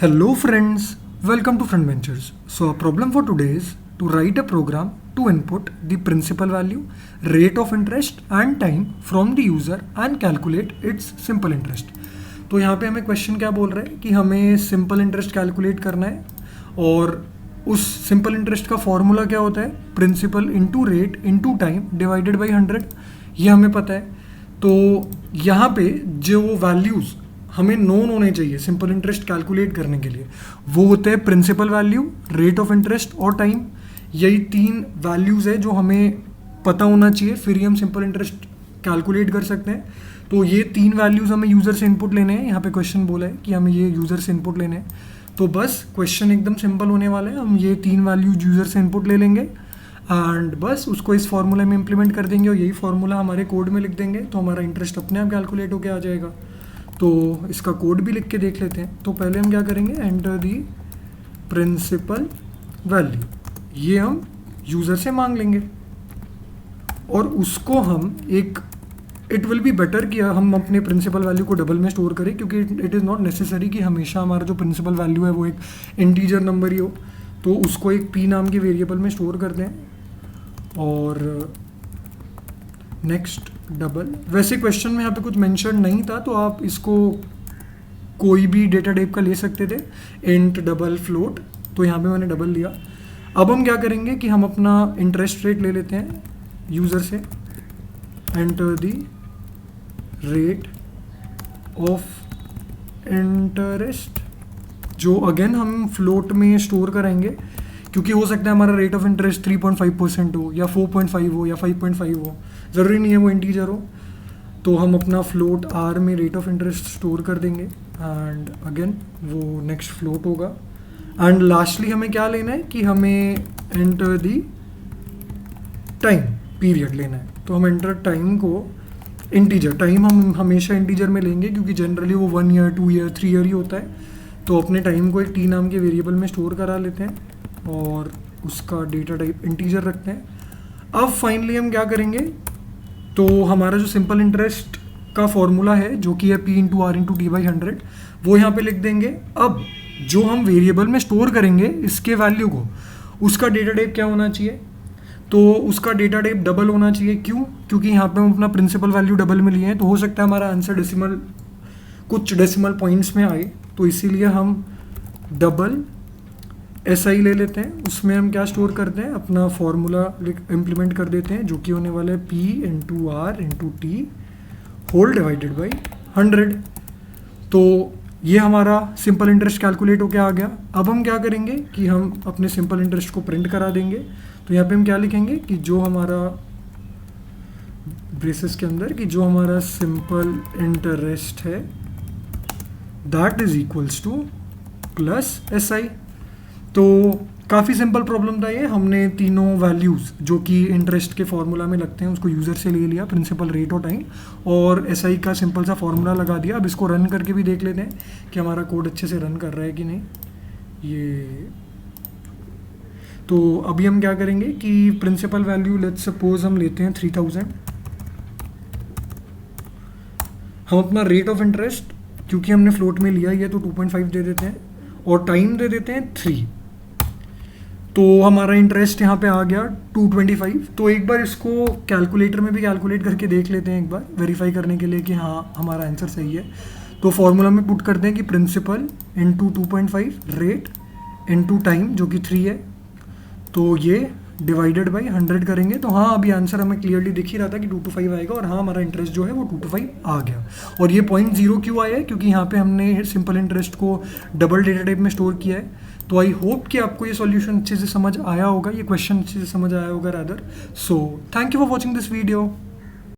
Hello friends, welcome to Front Ventures. So our problem for today is to write a program to input the principal value, rate of interest and time from the user and calculate its simple interest. तो यहाँ पे हमें question क्या बोल रहा है कि हमें सिंपल इंटरेस्ट कैलकुलेट करना है और उस सिंपल इंटरेस्ट का फॉर्मूला क्या होता है, principal into rate into time divided by 100. ये हमें पता है. तो यहाँ पे जो वैल्यूज़ हमें नोन होने चाहिए सिंपल इंटरेस्ट कैलकुलेट करने के लिए वो होते हैं principal value, rate of interest और टाइम. यही तीन वैल्यूज़ है जो हमें पता होना चाहिए, फिर ही हम सिंपल इंटरेस्ट कैलकुलेट कर सकते हैं. तो ये तीन वैल्यूज़ हमें यूज़र से इनपुट लेने हैं. यहाँ पे क्वेश्चन बोला है कि हमें ये यूज़र से इनपुट लेने हैं. तो बस क्वेश्चन एकदम सिंपल होने वाला है. हम ये तीन वैल्यूज यूज़र से इनपुट ले लेंगे एंड बस उसको इस फॉर्मूला में इम्प्लीमेंट कर देंगे और यही फॉर्मूला हमारे कोड में लिख देंगे तो हमारा इंटरेस्ट अपने आप कैलकुलेट होकर आ जाएगा. तो इसका कोड भी लिख के देख लेते हैं. तो पहले हम क्या करेंगे, एंटर दी प्रिंसिपल वैल्यू, ये हम यूज़र से मांग लेंगे और उसको हम एक, इट विल बी बेटर कि हम अपने प्रिंसिपल वैल्यू को डबल में स्टोर करें क्योंकि इट इज़ नॉट नेसेसरी कि हमेशा हमारा जो प्रिंसिपल वैल्यू है वो एक इंटीजर नंबर ही हो. तो उसको एक पी नाम के वेरिएबल में स्टोर कर दें और नेक्स्ट डबल. वैसे क्वेश्चन में यहाँ पे कुछ मेंशन नहीं था तो आप इसको कोई भी डेटा टाइप का ले सकते थे, इंट, डबल, फ्लोट. तो यहाँ पे मैंने डबल लिया. अब हम क्या करेंगे कि हम अपना इंटरेस्ट रेट ले लेते हैं यूज़र से. Enter the rate of interest, जो अगेन हम फ्लोट में स्टोर करेंगे क्योंकि हो सकता है हमारा रेट ऑफ इंटरेस्ट 3.5% हो या 4.5 हो या 5.5 हो, ज़रूरी नहीं है वो इंटीजर हो. तो हम अपना फ्लोट आर में रेट ऑफ इंटरेस्ट स्टोर कर देंगे एंड अगेन वो नेक्स्ट फ्लोट होगा. एंड लास्टली हमें क्या लेना है कि हमें एंटर दी टाइम पीरियड लेना है. तो हम एंटर टाइम को इंटीजर, टाइम हम हमेशा इंटीजर में लेंगे क्योंकि जनरली वो 1 ईयर, 2 ईयर, 3 ईयर ही होता है. तो अपने टाइम को एक टी नाम के वेरिएबल में स्टोर करा लेते हैं और उसका डेटा टाइप इंटीजर रखते हैं. अब फाइनली हम क्या करेंगे, तो हमारा जो सिंपल इंटरेस्ट का फॉर्मूला है जो कि है p into r into t by 100, वो यहाँ पे लिख देंगे. अब जो हम वेरिएबल में स्टोर करेंगे इसके वैल्यू को, उसका डेटा टाइप क्या होना चाहिए, तो उसका डेटा टाइप डबल होना चाहिए. क्यों? क्योंकि यहाँ पे हम अपना प्रिंसिपल वैल्यू डबल में लिए हैं तो हो सकता है हमारा आंसर डेसिमल, कुछ डेसिमल पॉइंट्स में आए. तो इसीलिए हम डबल एस आई ले लेते हैं. उसमें हम क्या स्टोर करते हैं, अपना फॉर्मूला इम्प्लीमेंट कर देते हैं जो कि होने वाला है p into r into t whole divided by 100. तो ये हमारा सिंपल इंटरेस्ट कैलकुलेट होके आ गया. अब हम क्या करेंगे कि हम अपने सिंपल इंटरेस्ट को प्रिंट करा देंगे. तो यहाँ पे हम क्या लिखेंगे कि जो हमारा ब्रेसेस के अंदर कि जो हमारा सिंपल इंटरेस्ट है that is equals two plus S I. तो काफ़ी सिंपल प्रॉब्लम था ये. हमने तीनों वैल्यूज़ जो कि इंटरेस्ट के फॉर्मूला में लगते हैं उसको यूज़र से ले लिया, प्रिंसिपल, रेट और टाइम, और एसआई का सिंपल सा फॉर्मूला लगा दिया. अब इसको रन करके भी देख लेते हैं कि हमारा कोड अच्छे से रन कर रहा है कि नहीं. ये तो अभी हम क्या करेंगे कि प्रिंसिपल वैल्यू लेट्स सपोज हम लेते हैं 3000. हम अपना रेट ऑफ इंटरेस्ट क्योंकि हमने फ्लोट में लिया ही है तो 2.5 दे देते हैं और टाइम दे देते हैं 3. तो हमारा इंटरेस्ट यहाँ पे आ गया 225. तो एक बार इसको कैलकुलेटर में भी कैलकुलेट करके देख लेते हैं एक बार, वेरीफाई करने के लिए कि हाँ हमारा आंसर सही है. तो फॉर्मूला में पुट करते हैं कि principal into 2.5, rate into time जो कि 3 है, तो ये डिवाइडेड बाई 100 करेंगे. तो हाँ अभी आंसर हमें क्लियरली दिख ही रहा था कि 225 आएगा और हाँ हमारा इंटरेस्ट जो है वो 225 आ गया. और ये 0.0 क्यों आया है, क्योंकि यहाँ पे हमने सिंपल इंटरेस्ट को डबल डेटा टाइप में स्टोर किया है. तो आई होप कि आपको ये सॉल्यूशन अच्छे से समझ आया होगा, ये क्वेश्चन अच्छे से समझ आया होगा rather. So thank you for watching this video.